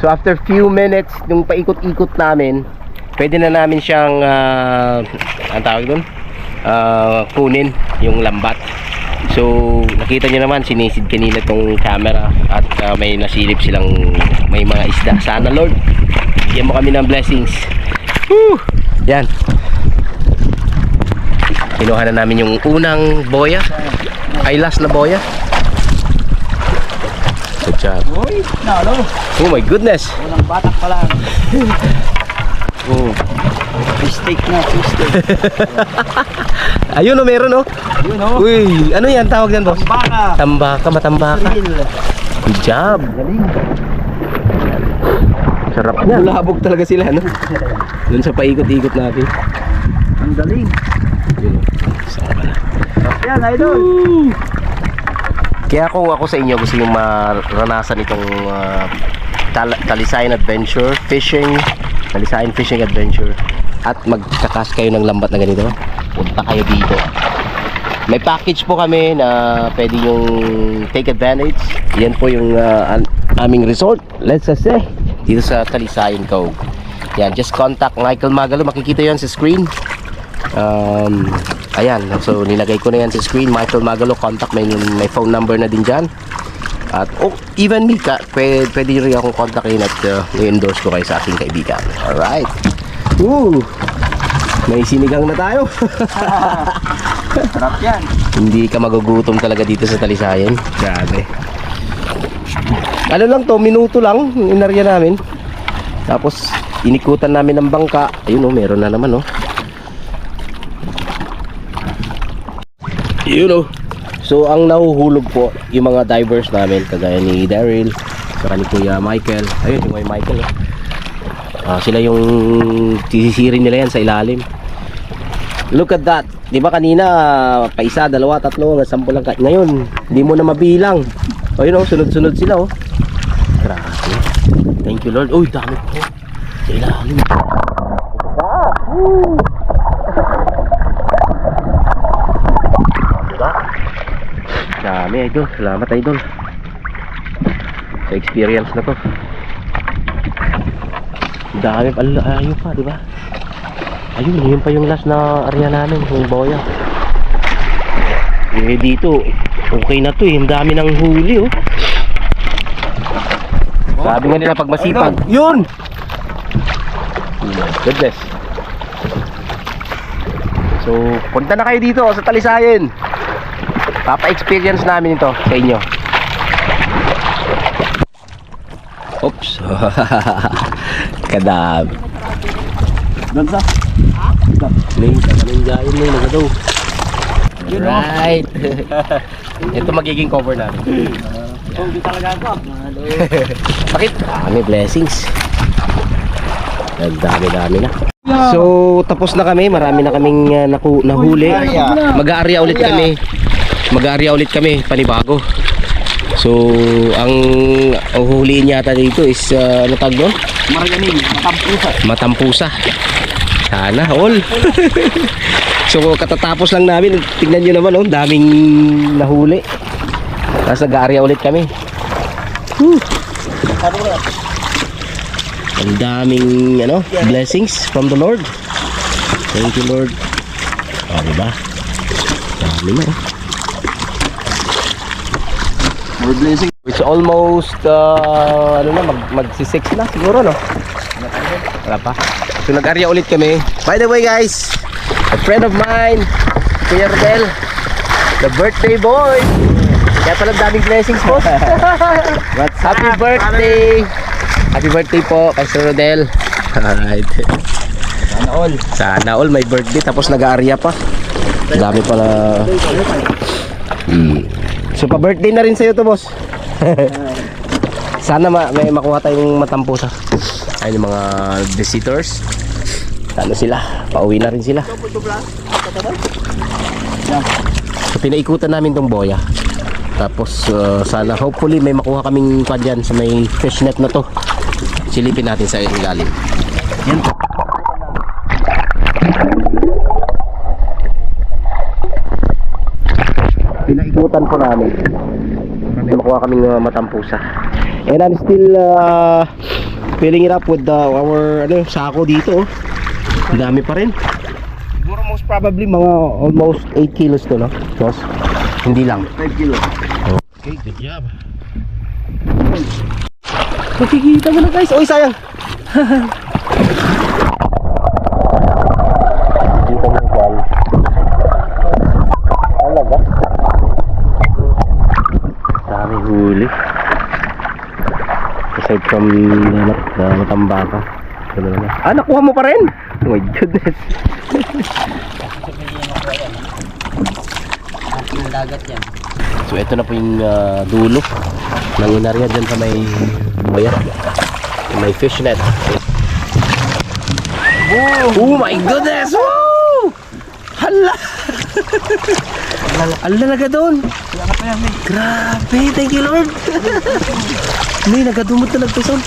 So after few minutes, nung paikot-ikot namin, pwede na namin siyang ang tawag doon, kunin yung lambat. So nakita nyo naman, sinisid kanina tong camera at may nasilip silang may mga isda. Sana Lord, bigyan mo kami ng blessings. Woo! Yan, kinuha na namin yung unang boya, ay last na boya. Good job. Uy, nalo. Oh my goodness. Walang batak pa lang. Oh. Steak na, steak. Ayun, oh, meron, oh. Yun, oh. Uy, ano yan tawag yan, boss? Baka. Tambaka, matambaka. Good job. Galing. Sarap niya. Bulabog talaga sila, no? Doon sa paikot-ikot natin. Ang galing. Yun, saan pala? Sarap yan, idol. Kaya kung ako sa inyo gusto yung maranasan itong Talisayan Adventure Fishing, Talisayan Fishing Adventure, at magkakas kayo ng lambat na ganito, punta kayo dito. May package po kami na pwede yung take advantage. Yan po yung aming resort, let's just say, dito sa Talisayan Cove. Yan, just contact Michael Magalo, makikita yan sa screen. Ayan, so nilagay ko na yan sa screen. Michael Magalo, contact, may phone number na din dyan. At even me, pwede rin akong kontakin at i-endorse ko kayo sa aking kaibigan. Alright. May sinigang na tayo. Sarap yan. Hindi ka magugutom talaga dito sa Talisayan. Grabe. Ano lang to, minuto lang yung inarya namin. Tapos inikutan namin ng bangka. Ayun, oh, meron na naman, oh. You know, so ang nahuhulog po yung mga divers namin, kagaya ni Daryl, saka ni Kuya Michael. Ayun, yung Kuya Michael, sila yung sisisirin nila yan sa ilalim. Look at that. Di ba kanina pa isa, dalawa, tatlo, hanggang 10 lang. Ngayon hindi mo na mabilang. Ayun, oh, sunod-sunod sila, oh. Grabe. Thank you Lord. Uy, dami po sa ilalim. Dami, idol. Salamat, idol, sa experience na to. Dami pala. Ayun pa, di ba? Ayun, yun pa yung last na area namin, yung boya. Eh dito, okay na to, eh. Ang dami ng huli, oh. Sabi nga nila pag masipag, yun! Goodness. So punta na kayo dito sa Talisayan. Papa-experience namin ito sa inyo. Oops. Kadab. Gansa. Ning, gayon na yung daw. Right. Ito magiging cover namin. Hindi talaga ako. Bakit? May blessings. Dami na. So tapos na kami. Marami na kaming nahuli. Mag-aarya ulit kami. Mag-aarya ulit kami panibago. So ang huhuliin yata dito is ano tawag doon? Maraganing, matampusa. Matampusa. Sana all. So katatapos lang namin, tingnan nyo naman, oh, daming nahuli. Tapos nag-aarya ulit kami. Ang daming blessings from the Lord. Thank you Lord. Oh, diba? Dami na, oh. More blessing. It's almost magsi-6 na siguro, no? Wala pa. So nag-aarya ulit kami. By the way guys, a friend of mine, Kuya Rodel, the birthday boy. Kaya pala daming blessings po. Happy birthday. Happy birthday po kay Sir Rodel. Alright. Sana all may birthday tapos nag-aarya pa. Dami pala. So pa-birthday na rin sa'yo to, boss. Sana may makuha tayong matampusa. Ayun yung mga visitors. Ano sila? Pauwi na rin sila. So pinaikutan namin tong boya. Tapos sana hopefully may makuha kaming pa dyan sa may fish net na to. Silipin natin sa ilalim. Yan. Pinaikutan po namin. May makuha kaming matampusa. And I'm still filling it up with our sako dito. Ang dami pa rin. Siguro most probably mga almost 8 kilos to, no? Boss? Hindi lang. 5 kilo. Okay, good job. Makikita mo na guys. Uy, sayang. Makikita mo yan. Talaga? Dami huli. Aside from matambaka. Nakuha mo pa rin? Oh my goodness. Ang dagat yan. So ito na po yung dulo ng inarya dyan sa may bayan. May fish net. Oh my goodness! Woo! Hala! Hala naga doon. Grabe, thank you Lord. May nagadumot na nagpison.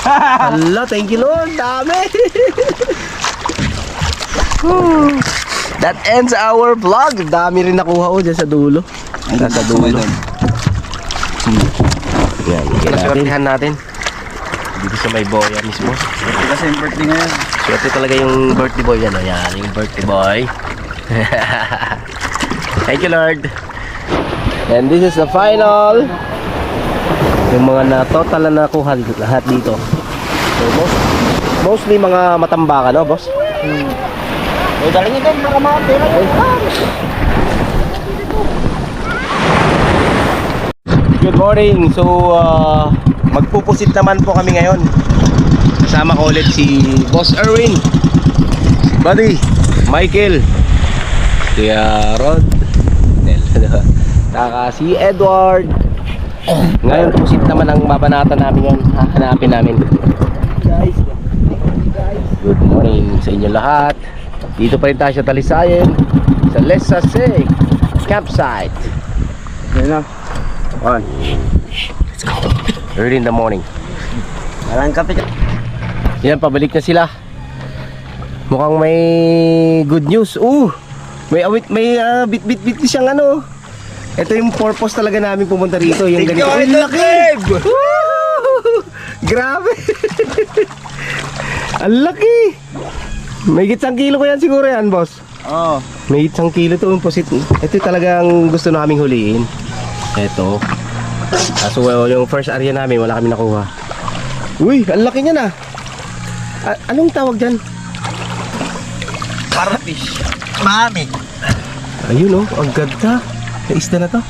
Hala, thank you Lord. Dami. That ends our vlog. Dami rin nakuha ko dyan sa dulo. Nasa dulo. Yan, naswertihan natin. Dito sa may boya mismo. Kasi yung birthday ngayon. Swerte talaga yung birthday boy yan. Yan, yung birthday boy. Thank you Lord. And this is the final. Yung mga na total na nakuha dito, lahat dito. So mostly mga matambaka, no boss? Dali niyo din mga pera. Good morning. So magpupusit naman po kami ngayon. Kasama ko ulit si Boss Erwin, Buddy, Michael, Kuya Rod, saka si Edward. Ngayon pusit naman ang babanatan namin ngayon. Hahanapin namin. Guys, good morning sa inyo lahat. Dito pa rin tayo sa Talisayan, sa Lesase campsite. Yan na. On. Let's go. Early in the morning. Walang kape ka. Yan, pabalik na sila. Mukhang may good news. May awit, may bit-bit siyang ano. Ito yung purpose talaga namin pumunta rito. Yung ganito. Ay, laki! Grabe! Ang laki! May gitsang kilo ko yan siguro yan, boss. Oo. May gitsang kilo to. Ito talagang gusto naming huliin. Ito. So yung first area namin, wala kami nakuha. Uy, ang laki niya na. Anong tawag dyan? Parfish. Mami. Ayun ang ganda. Sa isda na to.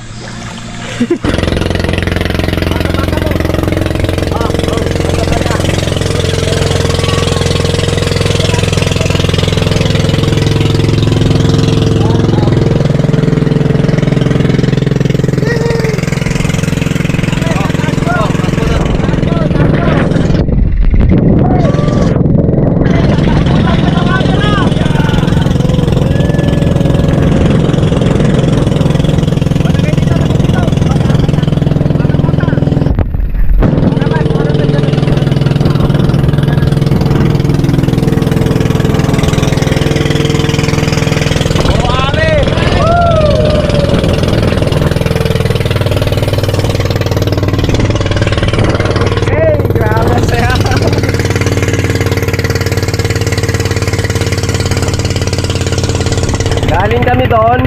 Galing kami doon.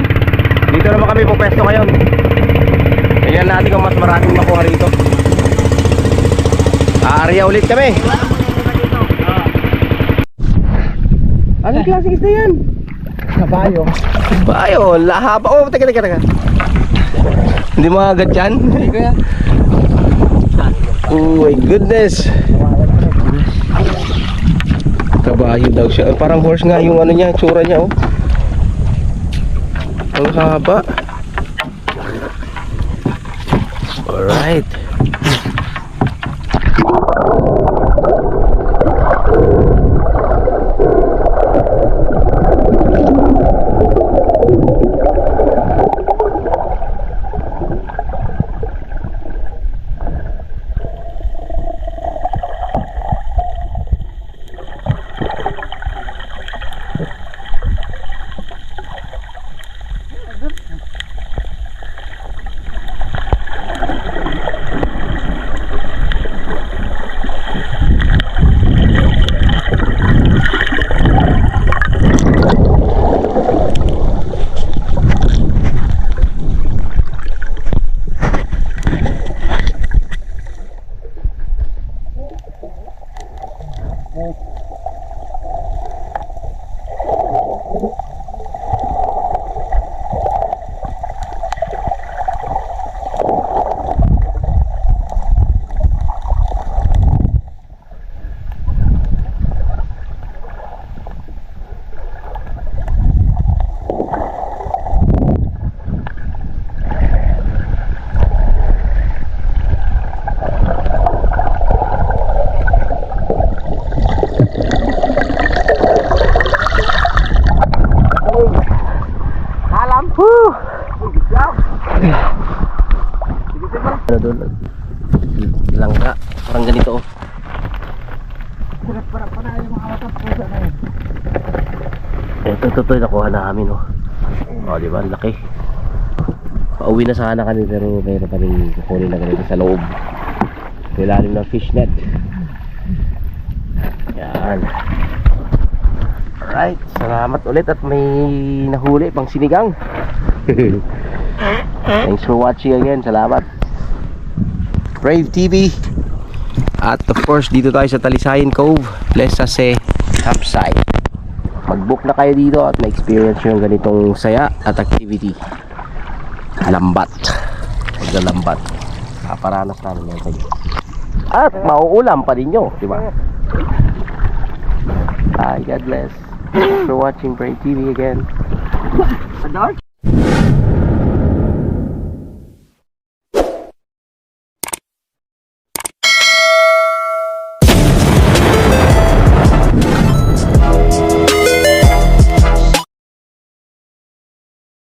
Dito naman kami pupwesto ngayon. Tingnan natin kung mas maraming makuha rito. Aarya ulit kami. Anong klaseng isda yan? Kabayo. Kabayo, lahaba. Oh, teka. Hindi mga agad yan? Hindi ko yan. Oh my goodness. Kabayo daw siya. Parang horse nga yung ano niya, tsura niya Ang haba. Alright. Alam po. Ano doon? Langka. Parang ganito oh. Ito nakuha namin oh. Oh, di ba? Ang laki. Pauwi na sana kami pero mayroon pa rin kukunin na ganito sa loob. Nilalim ng fishnet. Yan. Alright, salamat ulit at may nahuli pang sinigang. Thanks for watching again. Salamat. Brave TV. At of course, dito tayo sa Talisayan Cove, Lesase campsite. Mag-book na kayo dito at ma-experience nyo yung ganitong saya at activity. Lambat. Maglalambat. Kaparanas namin yan kayo. At mauulam pa din nyo, di ba? Hi, God bless. Thanks for watching Brave TV again.